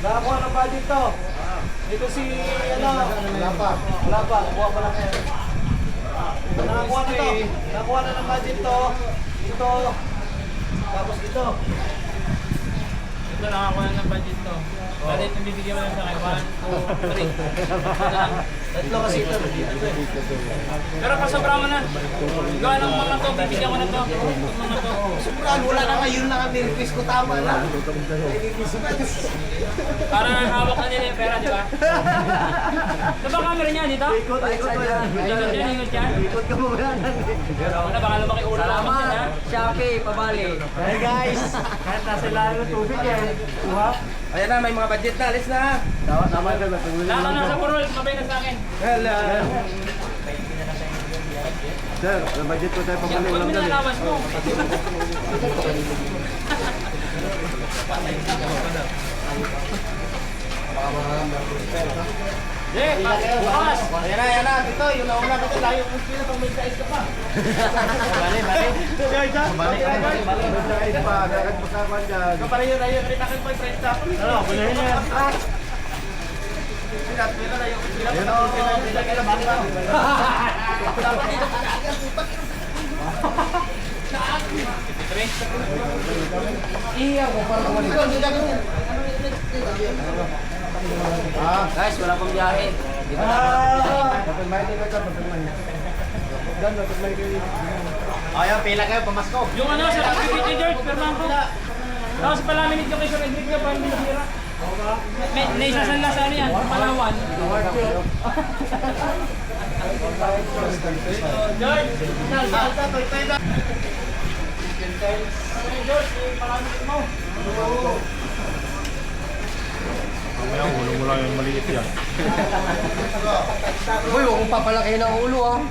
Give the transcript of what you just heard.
Nakakuha ng budget to. Ito si, ano? Wala pa. Kuha pa lang yan. Nakakuha na to. Nakakuha na ng budget to. Ito. Tapos ito. Ito nakakuha ng budget to. Dahil ito bibigyan mo lang sa akin. 1, 2, 3. Tatlo kasi ito. Pero pag sobra mo na, gawa ng mga to, bibigyan ko na to. Mga to. Sobrang wala na ngayon lang ang niripis ko. Tama na. Para hawak na nila yung pera, di ba? Ito ba camera niya dito? Ikot mo yan. Ikot yan, ikot yan. Ikot ka mo yan. Ano, baka lumaki ulo naman yan, ha? Shopee, pabali. Hey guys. Kahit nasa ilalim ng tubig eh. Uha. Ayan na, may mga budget na. Alis na. Tama ka ba? Lalo na sa purol, mabay na sa akin. Hello. Sir, ang budget ko tayo pabalik Huwag lang mo dali. nalawas mo. Bukas! Ayan na. Dito, yung nauna ko ito. Layo kung sila pang may size ka pa. Balik. Balik pa. Agad pa ka dyan. Kapara yun, ayun. Ritakin po yung friend stop. Ano, bunahin na yan. Ayun na. Guys, wala pang biyahe. Dito na. Ayan, pila kayo, pamasko. Yung ano, sa activity George, perman ko. Tapos palaminate yung kay Sir Edric niya, parang binasira. May naisasanla sa ano yan, Palawan. George! Salsa, toy na. George, palaminate mo. Mamaya, ulo mo lang yung maliit yan. Uy, huwag mong papalaki ng ulo, ah.